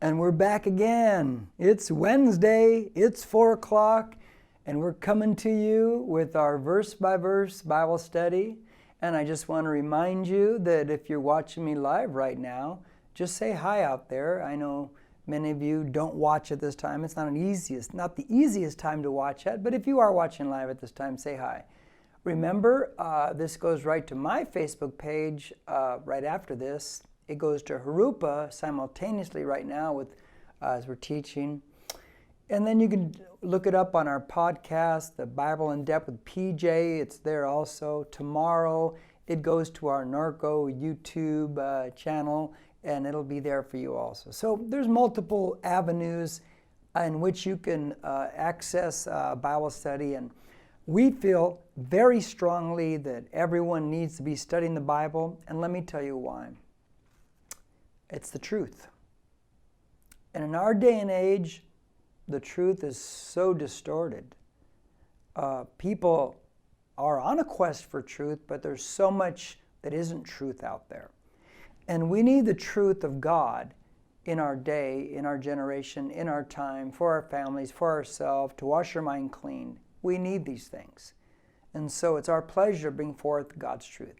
And we're back again. It's Wednesday, it's 4 o'clock, and we're coming to you with our verse-by-verse Bible study. And I just want to remind you that if you're watching me live right now, just say hi out there. I know many of you don't watch at this time. It's not the easiest time to watch at, but if you are watching live at this time, say hi. Remember, this goes right to my Facebook page right after this. It goes to Harupa simultaneously right now with as we're teaching. And then you can look it up on our podcast, The Bible in Depth with PJ. It's there also. Tomorrow it goes to our Narco YouTube channel, and it'll be there for you also. So there's multiple avenues in which you can access Bible study, and we feel very strongly that everyone needs to be studying the Bible, and let me tell you why. It's the truth. And in our day and age, the truth is so distorted. People are on a quest for truth, but there's so much that isn't truth out there. And we need the truth of God in our day, in our generation, in our time, for our families, for ourselves, to wash our mind clean. We need these things. And so it's our pleasure to bring forth God's truth.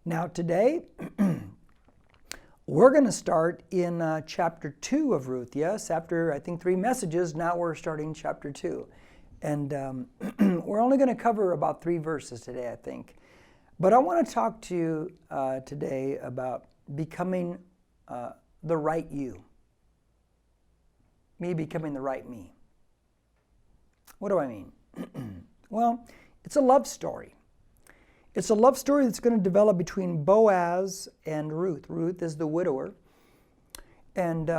Now today, we're going to start in chapter 2 of Ruth. Yes, after I think 3 messages, now we're starting chapter 2. And we're only going to cover about 3 verses today, I think. But I want to talk to you today about becoming the right you. Me becoming the right me. What do I mean? Well, it's a love story. It's a love story that's going to develop between Boaz and Ruth. Ruth is the widower. And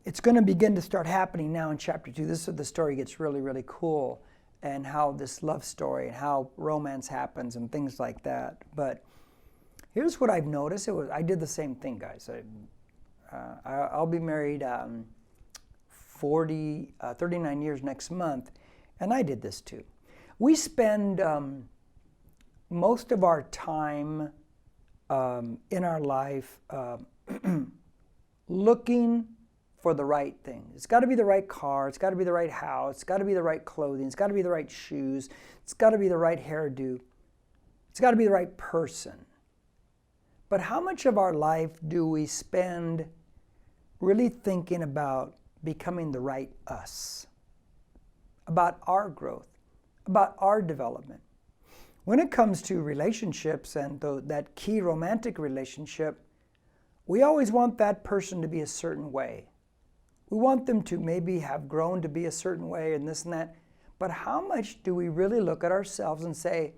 it's going to begin to start happening now in chapter 2. This is where the story gets really, really cool, and how this love story and how romance happens and things like that. But here's what I've noticed. I did the same thing, guys. I'll be married 39 years next month, and I did this too. We spend most of our time in our life looking for the right thing. It's got to be the right car. It's got to be the right house. It's got to be the right clothing. It's got to be the right shoes. It's got to be the right hairdo. It's got to be the right person. But how much of our life do we spend really thinking about becoming the right us? About our growth, about our development. When it comes to relationships and that key romantic relationship, we always want that person to be a certain way. We want them to maybe have grown to be a certain way and this and that. But how much do we really look at ourselves and say,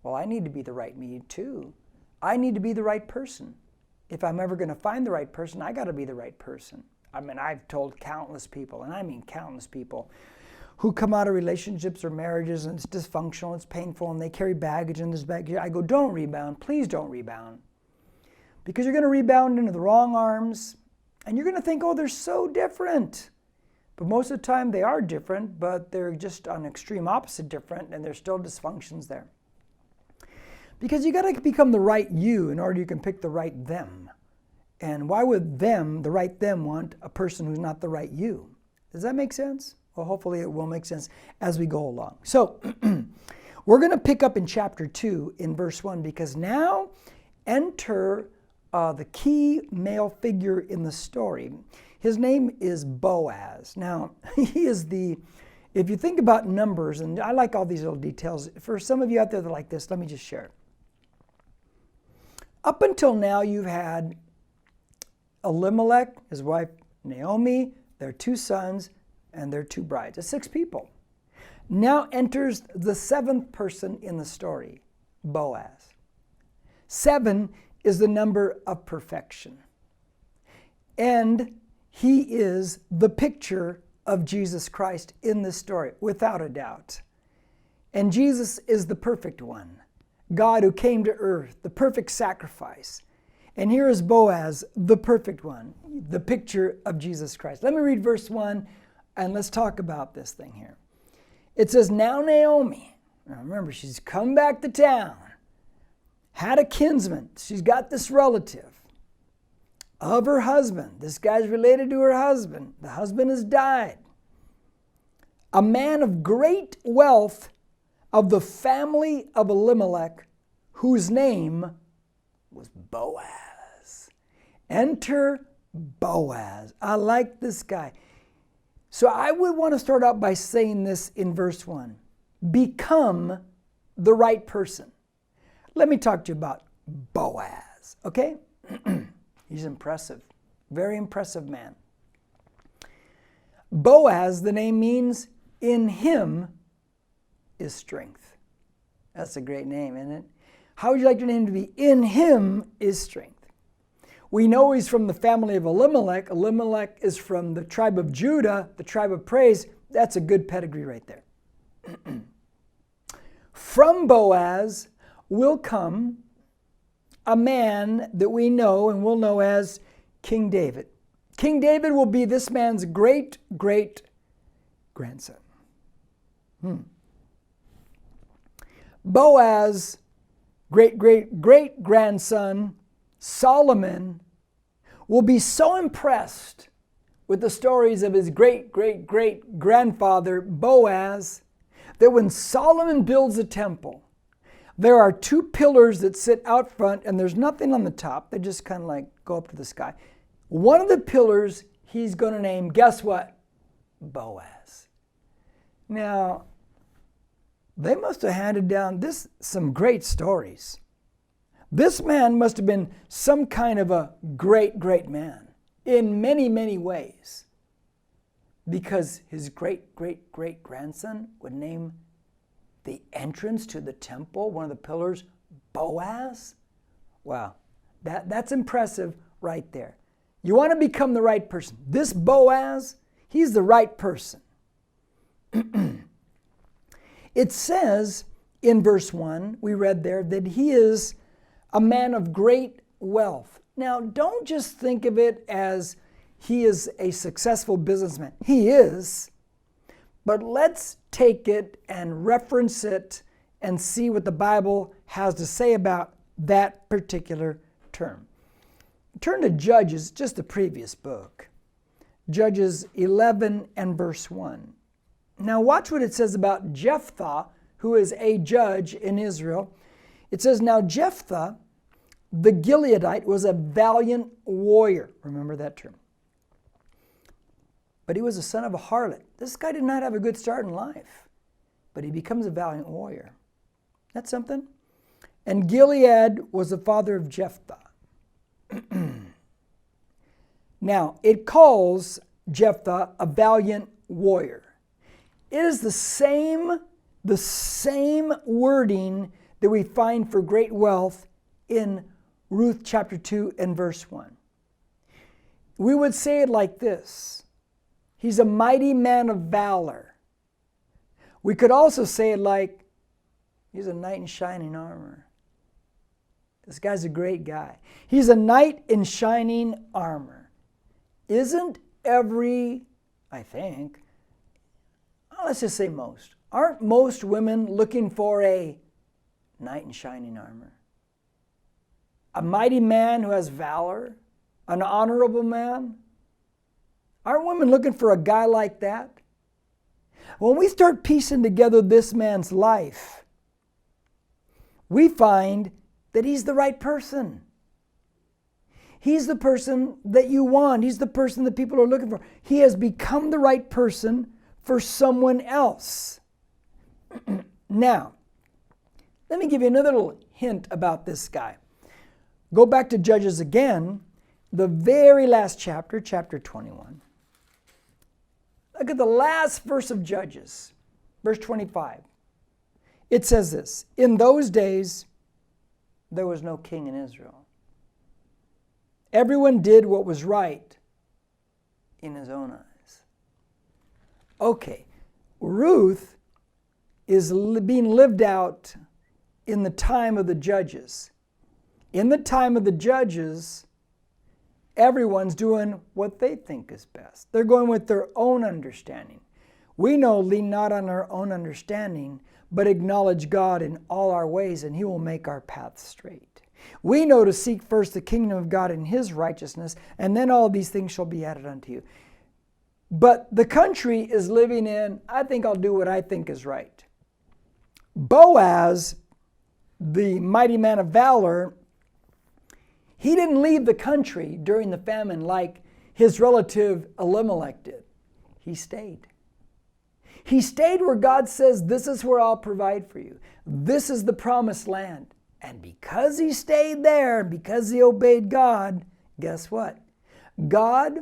well, I need to be the right me too. I need to be the right person. If I'm ever going to find the right person, I got to be the right person. I mean, I've told countless people, and I mean countless people, who come out of relationships or marriages and it's dysfunctional, it's painful, and they carry baggage in this baggage. I go, don't rebound. Please don't rebound. Because you're going to rebound into the wrong arms, and you're going to think, oh, they're so different. But most of the time they are different, but they're just on extreme opposite different, and there's still dysfunctions there. Because you got to become the right you in order you can pick the right them. And why would them, the right them, want a person who's not the right you? Does that make sense? Well, hopefully it will make sense as we go along. So we're going to pick up in chapter 2 in verse 1, because now enter the key male figure in the story. His name is Boaz. Now, he is if you think about numbers, and I like all these little details, for some of you out there that are like this, let me just share. Up until now, you've had Elimelech, his wife Naomi, their 2 sons, and their 2 brides. That's 6 people. Now enters the 7th person in the story, Boaz. 7 is the number of perfection. And he is the picture of Jesus Christ in this story, without a doubt. And Jesus is the perfect one, God who came to earth, the perfect sacrifice. And here is Boaz, the perfect one, the picture of Jesus Christ. Let me read verse 1. And let's talk about this thing here. It says, now Naomi, now remember, she's come back to town, had a kinsman. She's got this relative. of her husband. This guy's related to her husband. The husband has died. A man of great wealth of the family of Elimelech, whose name was Boaz. Enter Boaz. I like this guy. So I would want to start out by saying this in verse 1. Become the right person. Let me talk to you about Boaz, okay? He's impressive. Very impressive man. Boaz, the name means in him is strength. That's a great name, isn't it? How would you like your name to be? In him is strength. We know he's from the family of Elimelech. Elimelech is from the tribe of Judah, the tribe of praise. That's a good pedigree right there. From Boaz will come a man that we know and will know as King David. King David will be this man's great-great-grandson. Boaz, great-great-great-grandson, Solomon, will be so impressed with the stories of his great-great-great-grandfather Boaz that when Solomon builds a temple, there are 2 pillars that sit out front and there's nothing on the top. They just kind of like go up to the sky. One of the pillars he's going to name, guess what? Boaz. Now, they must have handed down some great stories. This man must have been some kind of a great, great man in many, many ways, because his great-great-great-grandson would name the entrance to the temple, one of the pillars, Boaz. Wow, that's impressive right there. You want to become the right person. This Boaz, he's the right person. It says in verse 1, we read there, that he is a man of great wealth. Now, don't just think of it as he is a successful businessman. He is. But let's take it and reference it and see what the Bible has to say about that particular term. Turn to Judges, just the previous book. Judges 11 and verse 1. Now watch what it says about Jephthah, who is a judge in Israel. It says, now Jephthah, the Gileadite, was a valiant warrior. Remember that term. But he was the son of a harlot. This guy did not have a good start in life, but he becomes a valiant warrior. That's something. And Gilead was the father of Jephthah. Now, it calls Jephthah a valiant warrior. It is the same wording that we find for great wealth in Ruth chapter 2 and verse 1. We would say it like this: he's a mighty man of valor. We could also say it like, he's a knight in shining armor. This guy's a great guy. He's a knight in shining armor. Isn't every, I think, let's just say most, aren't most women looking for a knight in shining armor? A mighty man who has valor? An honorable man? Aren't women looking for a guy like that? When we start piecing together this man's life, we find that he's the right person. He's the person that you want. He's the person that people are looking for. He has become the right person for someone else. Now, let me give you another little hint about this guy. Go back to Judges again, the very last chapter, chapter 21. Look at the last verse of Judges, verse 25. It says this: in those days, there was no king in Israel. Everyone did what was right in his own eyes. Okay, Ruth is being lived out in the time of the judges. In the time of the judges, everyone's doing what they think is best. They're going with their own understanding. We know, lean not on our own understanding, but acknowledge God in all our ways, and He will make our paths straight. We know to seek first the kingdom of God and his righteousness, and then all these things shall be added unto you. But the country is living in, I think I'll do what I think is right. Boaz, the mighty man of valor, he didn't leave the country during the famine like his relative Elimelech did. He stayed. He stayed where God says, this is where I'll provide for you. This is the promised land. And because he stayed there, because he obeyed God, guess what? God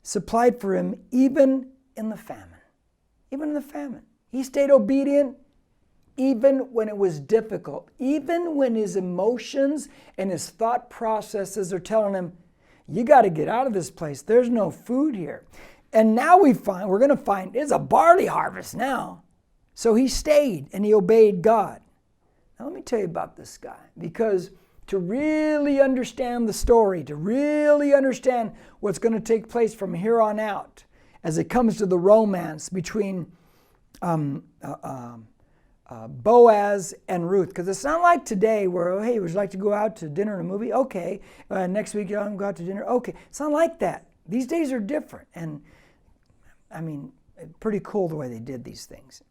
supplied for him even in the famine. Even in the famine. He stayed obedient even when it was difficult. Even when his emotions and his thought processes are telling him, you got to get out of this place. There's no food here. And now we're going to find it's a barley harvest now. So he stayed and he obeyed God. Now let me tell you about this guy, because to really understand the story, to really understand what's going to take place from here on out as it comes to the romance between Boaz and Ruth, because it's not like today where, oh, hey, would you like to go out to dinner and a movie? Okay. Next week, you want to go out to dinner? Okay. It's not like that. These days are different. And I mean, pretty cool the way they did these things.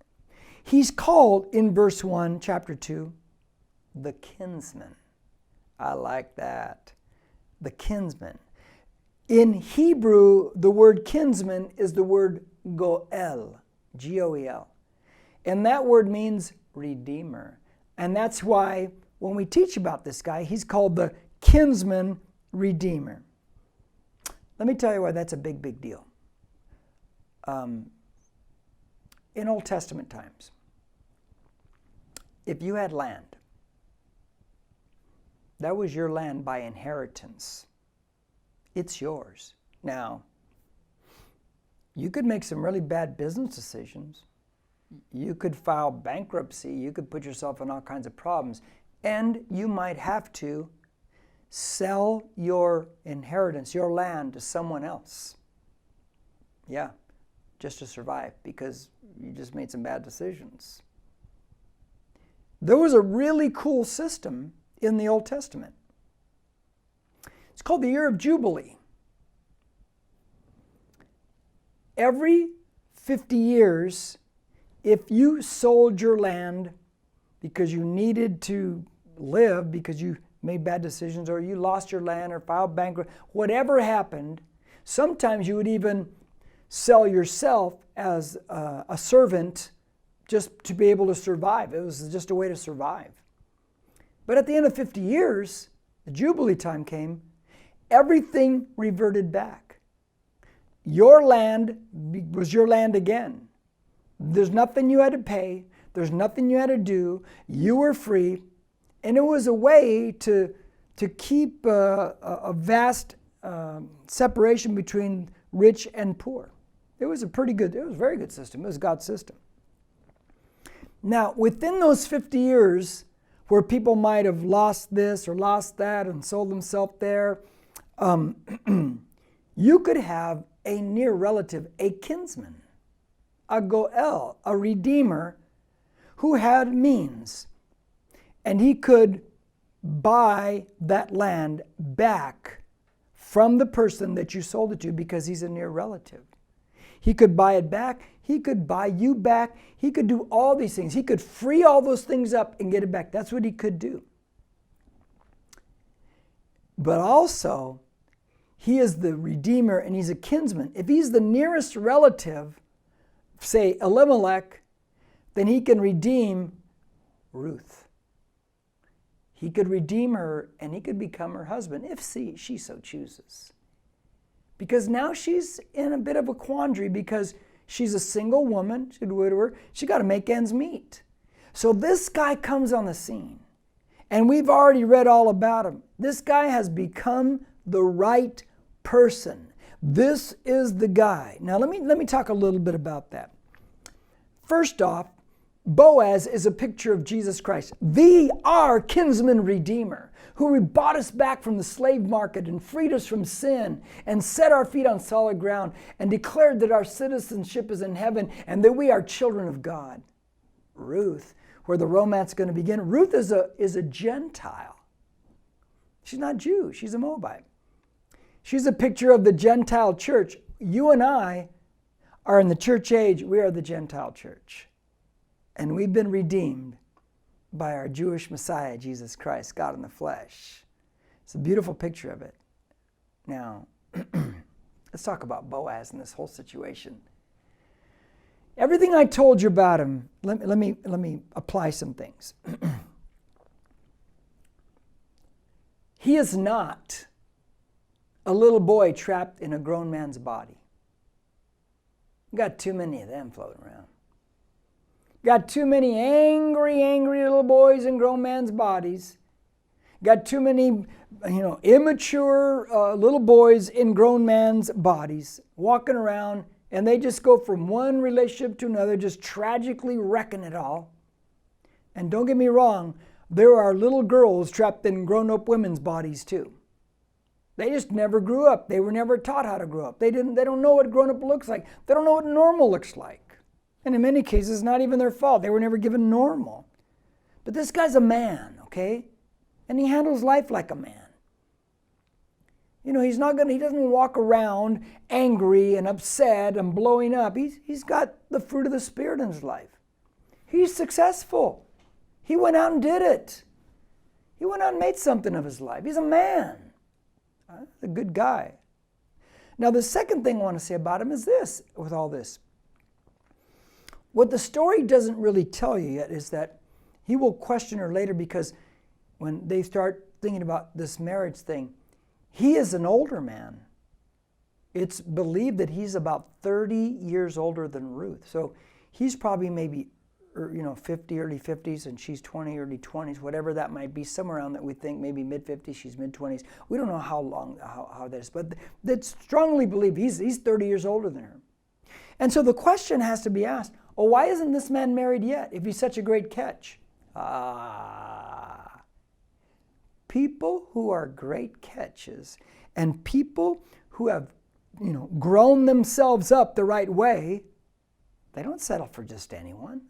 He's called in verse 1, chapter 2, the kinsman. I like that. The kinsman. In Hebrew, the word kinsman is the word goel, G-O-E-L. And that word means redeemer. And that's why when we teach about this guy, he's called the kinsman redeemer. Let me tell you why that's a big, big deal. In Old Testament times, if you had land, that was your land by inheritance. It's yours. Now, you could make some really bad business decisions. You could file bankruptcy. You could put yourself in all kinds of problems. And you might have to sell your inheritance, your land, to someone else. Yeah, just to survive, because you just made some bad decisions. There was a really cool system in the Old Testament. It's called the Year of Jubilee. Every 50 years, if you sold your land because you needed to live, because you made bad decisions, or you lost your land or filed bankruptcy, whatever happened, sometimes you would even sell yourself as a servant just to be able to survive. It was just a way to survive. But at the end of 50 years, the Jubilee time came, everything reverted back. Your land was your land again. There's nothing you had to pay. There's nothing you had to do. You were free. And it was a way to keep a vast separation between rich and poor. It was a very good system. It was God's system. Now, within those 50 years, where people might have lost this or lost that and sold themselves there, you could have a near relative, a kinsman, a goel, a redeemer, who had means. And he could buy that land back from the person that you sold it to because he's a near relative. He could buy it back. He could buy you back. He could do all these things. He could free all those things up and get it back. That's what he could do. But also, he is the redeemer and he's a kinsman. If he's the nearest relative, say Elimelech, then he can redeem Ruth. He could redeem her and he could become her husband if she so chooses. Because now she's in a bit of a quandary because she's a single woman, she's a widower, she got to make ends meet. So this guy comes on the scene and we've already read all about him. This guy has become the right person. This is the guy. Now let me talk a little bit about that. First off, Boaz is a picture of Jesus Christ, our kinsman redeemer, who bought us back from the slave market and freed us from sin and set our feet on solid ground and declared that our citizenship is in heaven and that we are children of God. Ruth where the romance is going to begin. Ruth is a Gentile. She's not Jew. She's a Moabite. She's a picture of the Gentile church. You and I are in the church age. We are the Gentile church. And we've been redeemed by our Jewish Messiah, Jesus Christ, God in the flesh. It's a beautiful picture of it. Now, let's talk about Boaz and this whole situation. Everything I told you about him, let me apply some things. He is not a little boy trapped in a grown man's body. Got too many of them floating around. Got too many angry little boys in grown men's bodies. Got too many, immature little boys in grown men's bodies walking around, and they just go from one relationship to another, just tragically wrecking it all. And don't get me wrong, there are little girls trapped in grown-up women's bodies too. They just never grew up. They were never taught how to grow up. They don't know what grown-up looks like. They don't know what normal looks like. And in many cases, it's not even their fault. They were never given normal. But this guy's a man, okay? And he handles life like a man. He doesn't walk around angry and upset and blowing up. He's got the fruit of the Spirit in his life. He's successful. He went out and did it. He went out and made something of his life. He's a man. A good guy. Now, the second thing I want to say about him is this, with all this. What the story doesn't really tell you yet is that he will question her later, because when they start thinking about this marriage thing, he is an older man. It's believed that he's about 30 years older than Ruth. So he's probably maybe 50, early 50s, and she's 20, early 20s, whatever that might be, somewhere around that we think, maybe mid-50s, she's mid-20s. We don't know how that is, but that's strongly believed he's 30 years older than her. And so the question has to be asked, why isn't this man married yet if he's such a great catch? People who are great catches and people who have, grown themselves up the right way, they don't settle for just anyone.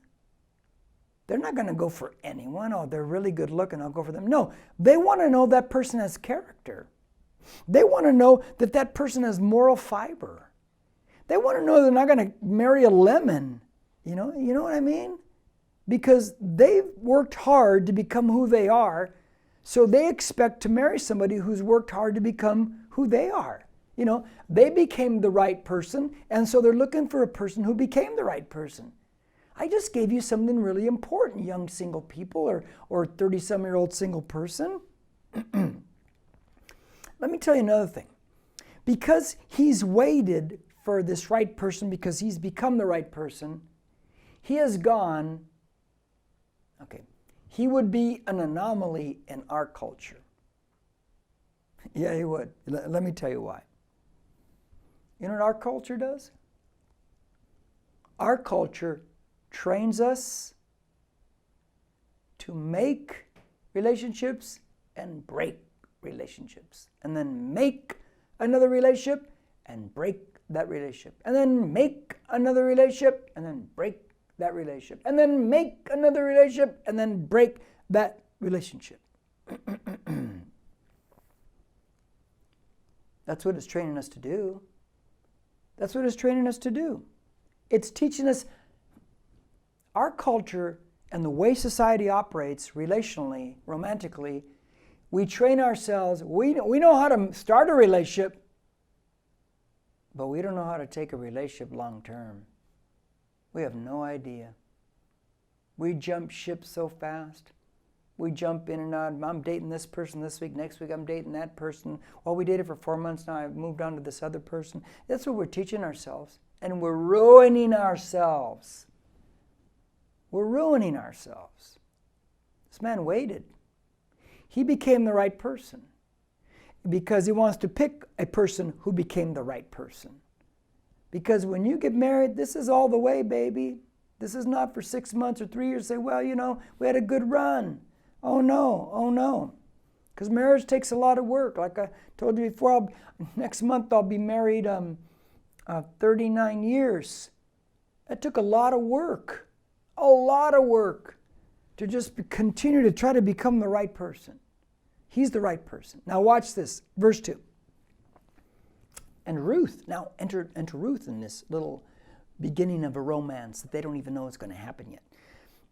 They're not going to go for anyone. Oh, they're really good looking, I'll go for them. No, they want to know that person has character. They want to know that person has moral fiber. They want to know they're not going to marry a lemon. You know what I mean? Because they've worked hard to become who they are, so they expect to marry somebody who's worked hard to become who they are. They became the right person, and so they're looking for a person who became the right person. I just gave you something really important, young single people or 30-some-year-old single person. Let me tell you another thing. Because he's waited for this right person, because he's become the right person, he has gone, he would be an anomaly in our culture. Yeah, he would. Let me tell you why. You know what our culture does? Our culture trains us to make relationships and break relationships, and then make another relationship and break that relationship, and then make another relationship and then break that relationship, and then make another relationship and then break that relationship. That's what it's training us to do. That's what it's training us to do. It's teaching us our culture and the way society operates relationally, romantically. We train ourselves. We know how to start a relationship, but we don't know how to take a relationship long term. We have no idea. We jump ship so fast. We jump in and out. I'm dating this person this week. Next week I'm dating that person. Well, we dated for 4 months. Now I've moved on to this other person. That's what we're teaching ourselves. And we're ruining ourselves. We're ruining ourselves. This man waited. He became the right person because he wants to pick a person who became the right person. Because when you get married, this is all the way, baby. This is not for 6 months or 3 years. Say, well, we had a good run. Oh no. Because marriage takes a lot of work. Like I told you before, next month I'll be married 39 years. That took a lot of work. A lot of work. to just continue to try to become the right person. He's the right person. Now watch this, verse 2. And Ruth, now enter Ruth in this little beginning of a romance that they don't even know is going to happen yet.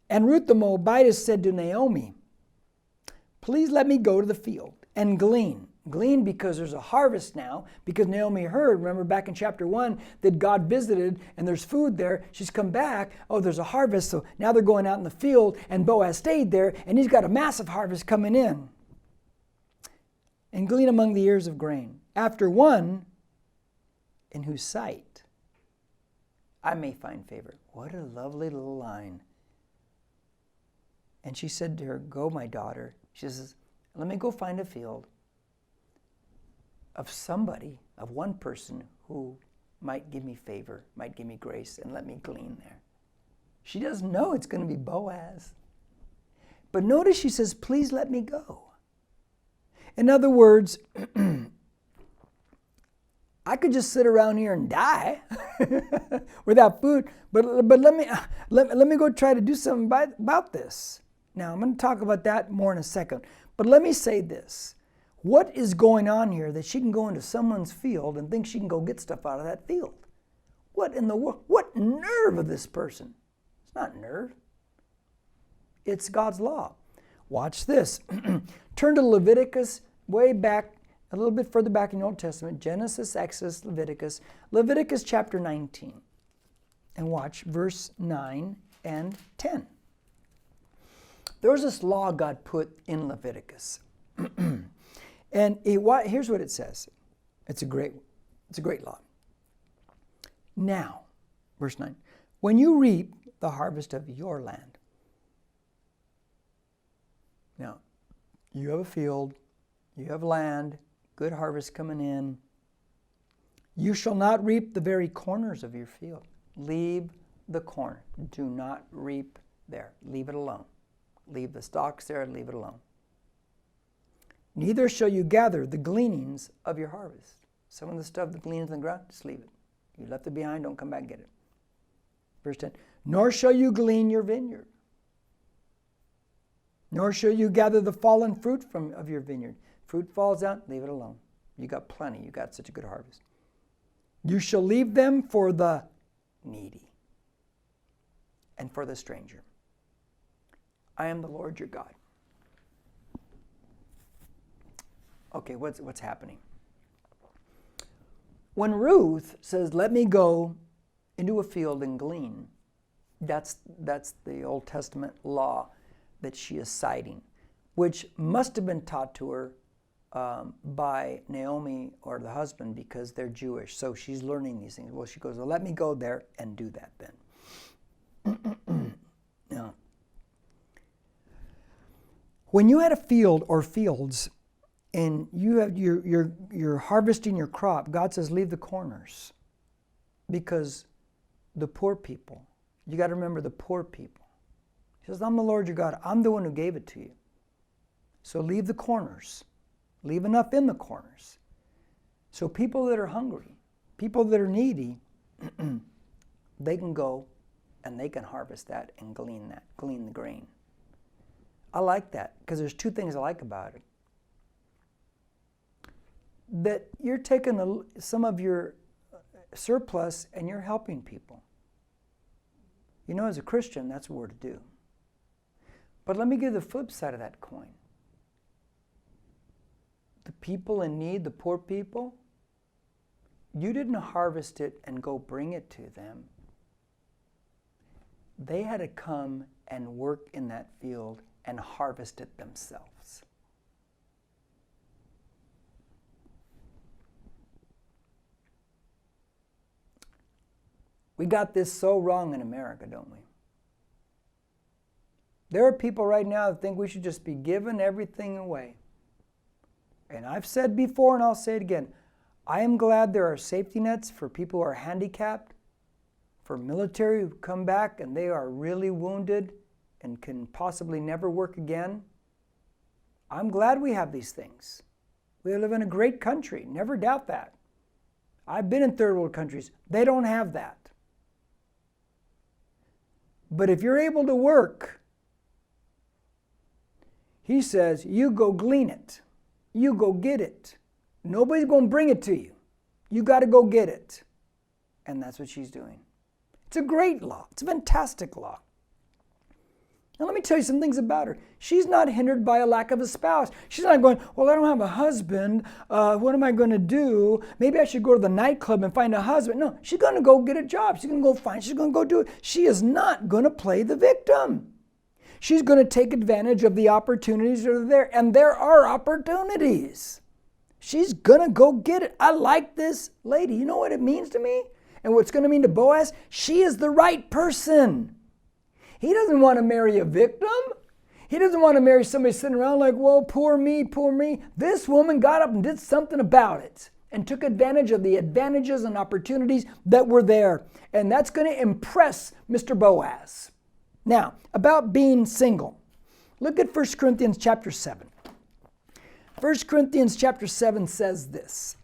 And Ruth the Moabitess said to Naomi, please let me go to the field and glean. Glean because there's a harvest now, because Naomi heard, remember back in chapter 1, that God visited and there's food there. She's come back, oh, there's a harvest, so now they're going out in the field, and Boaz stayed there, and he's got a massive harvest coming in. And glean among the ears of grain, after one in whose sight I may find favor. What a lovely little line. And she said to her, go, my daughter. She says, let me go find a field of somebody, of one person who might give me favor, might give me grace, and let me glean there. She doesn't know it's going to be Boaz. But notice she says, please let me go. In other words, I could just sit around here and die without food, but let me go try to do something about this. Now, I'm going to talk about that more in a second. But let me say this. What is going on here that she can go into someone's field and think she can go get stuff out of that field? What in the world? What nerve of this person? It's not nerve. It's God's law. Watch this. Turn to Leviticus, way back, a little bit further back in the Old Testament. Genesis, Exodus, Leviticus. Leviticus chapter 19. And watch verse 9 and 10. There was this law God put in Leviticus. And here's what it says. It's a great law. Now, verse 9, when you reap the harvest of your land. Now, you have a field, you have land, good harvest coming in. You shall not reap the very corners of your field. Leave the corner. Do not reap there. Leave it alone. Leave the stalks there and leave it alone. Neither shall you gather the gleanings of your harvest. Some of the stuff that gleans in the ground, just leave it. You left it behind, don't come back and get it. Verse 10, nor shall you glean your vineyard. Nor shall you gather the fallen fruit of your vineyard. Fruit falls out, leave it alone. You got plenty. You got such a good harvest. You shall leave them for the needy and for the stranger. I am the Lord your God. Okay, what's happening? When Ruth says, let me go into a field and glean, that's the Old Testament law that she is citing, which must have been taught to her by Naomi or the husband because they're Jewish. So she's learning these things. Well, she goes, well, let me go there and do that then. Now, when you had a field or fields and you have you're harvesting your crop, God says leave the corners because the poor people, you got to remember the poor people. He says, I'm the Lord your God. I'm the one who gave it to you. So leave the corners. Leave enough in the corners. So people that are hungry, people that are needy, they can go and they can harvest that and glean the grain. I like that because there's two things I like about it. That you're taking some of your surplus and you're helping people. You know, as a Christian, that's what we're to do. But let me give the flip side of that coin. The people in need, the poor people, you didn't harvest it and go bring it to them. They had to come and work in that field and harvest it themselves. We got this so wrong in America, don't we? There are people right now that think we should just be giving everything away. And I've said before and I'll say it again, I am glad there are safety nets for people who are handicapped, for military who come back and they are really wounded and can possibly never work again. I'm glad we have these things. We live in a great country, never doubt that. I've been in third world countries. They don't have that. But if you're able to work He says, you go glean it. You go get it. Nobody's going to bring it to you. You got to go get it. And that's what she's doing. It's a great law. It's a fantastic law. Now let me tell you some things about her. She's not hindered by a lack of a spouse. She's not going, well, I don't have a husband. What am I going to do? Maybe I should go to the nightclub and find a husband. No, she's going to go get a job. She's going to go do it. She is not going to play the victim. She's going to take advantage of the opportunities that are there. And there are opportunities. She's going to go get it. I like this lady. You know what it means to me? And what's going to mean to Boaz? She is the right person. He doesn't want to marry a victim. He doesn't want to marry somebody sitting around like, whoa, poor me, poor me. This woman got up and did something about it and took advantage of the advantages and opportunities that were there. And that's going to impress Mr. Boaz. Now, about being single. Look at 1 Corinthians chapter 7. 1 Corinthians chapter 7 says this.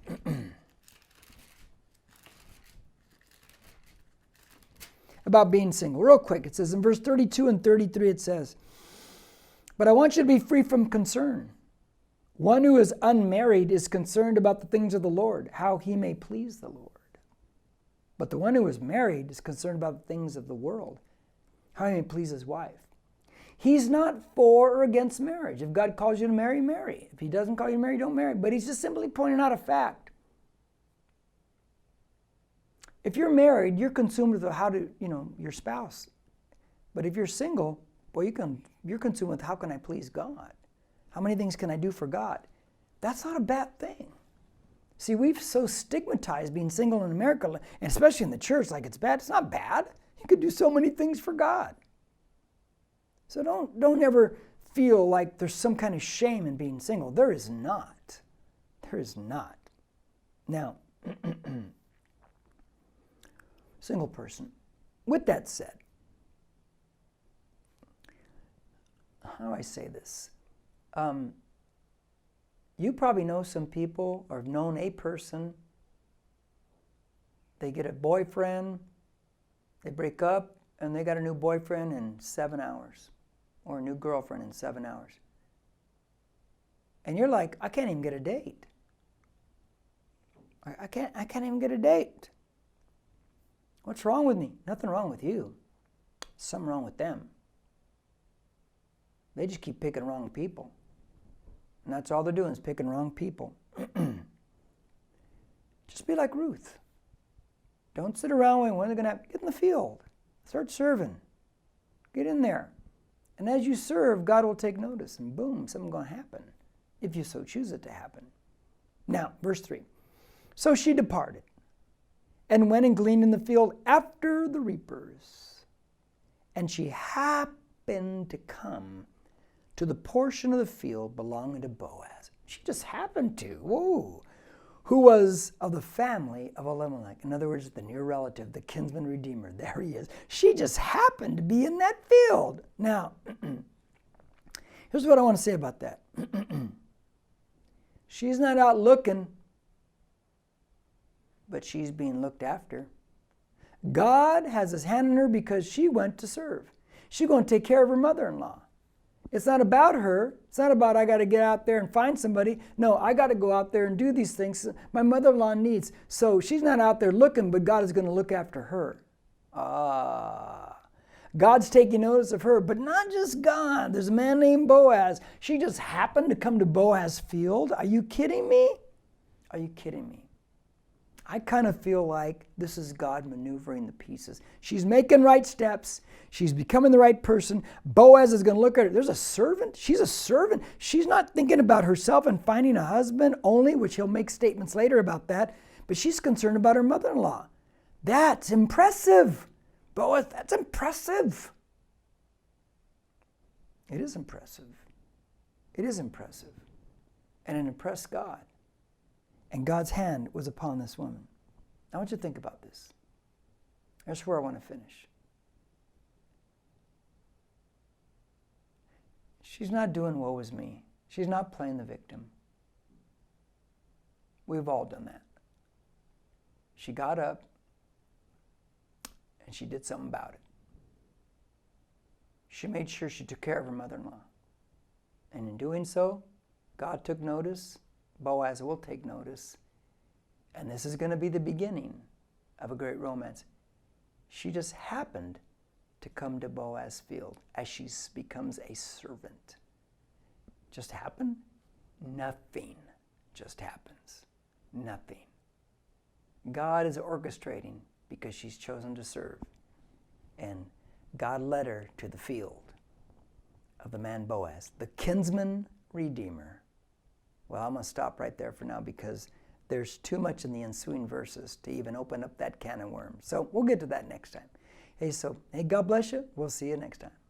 About being single. Real quick, it says in verse 32 and 33, it says, but I want you to be free from concern. One who is unmarried is concerned about the things of the Lord, how he may please the Lord. But the one who is married is concerned about the things of the world, how he may please his wife. He's not for or against marriage. If God calls you to marry, marry. If he doesn't call you to marry, don't marry. But he's just simply pointing out a fact. If you're married, you're consumed with how to, your spouse. But if you're single, boy, you're consumed with how can I please God? How many things can I do for God? That's not a bad thing. See, we've so stigmatized being single in America, and especially in the church, like it's bad. It's not bad. You could do so many things for God. So don't ever feel like there's some kind of shame in being single. There is not. There is not. Now, single person. With that said, how do I say this? You probably know some people or have known a person. They get a boyfriend, they break up, and they got a new boyfriend in 7 hours, or a new girlfriend in 7 hours. And you're like, I can't even get a date. I can't even get a date. What's wrong with me? Nothing wrong with you. Something wrong with them. They just keep picking wrong people. And that's all they're doing is picking wrong people. Just be like Ruth. Don't sit around waiting when they're going to have. Get in the field. Start serving. Get in there. And as you serve, God will take notice. And boom, something's going to happen. If you so choose it to happen. Now, verse 3. So she departed and went and gleaned in the field after the reapers. And she happened to come to the portion of the field belonging to Boaz. She just happened to. Whoa. Who was of the family of Elimelech. In other words, the near relative, the kinsman redeemer. There he is. She just happened to be in that field. Now, here's what I want to say about that. She's not out looking, but she's being looked after. God has his hand in her because she went to serve. She's going to take care of her mother-in-law. It's not about her. It's not about I got to get out there and find somebody. No, I got to go out there and do these things my mother-in-law needs. So she's not out there looking, but God is going to look after her. God's taking notice of her, but not just God. There's a man named Boaz. She just happened to come to Boaz's field. Are you kidding me? Are you kidding me? I kind of feel like this is God maneuvering the pieces. She's making right steps. She's becoming the right person. Boaz is going to look at her. There's a servant. She's a servant. She's not thinking about herself and finding a husband only, which he'll make statements later about that, but she's concerned about her mother-in-law. That's impressive. Boaz, that's impressive. It is impressive. It is impressive. And it impressed God. And God's hand was upon this woman. I want you to think about this. That's where I want to finish. She's not doing woe is me. She's not playing the victim. We've all done that. She got up and she did something about it. She made sure she took care of her mother-in-law. And in doing so, God took notice. Boaz will take notice. And this is going to be the beginning of a great romance. She just happened to come to Boaz's field as she becomes a servant. Just happened? Nothing just happens. Nothing. God is orchestrating because she's chosen to serve. And God led her to the field of the man Boaz, the kinsman redeemer. Well, I'm going to stop right there for now because there's too much in the ensuing verses to even open up that can of worms. So we'll get to that next time. Hey, God bless you. We'll see you next time.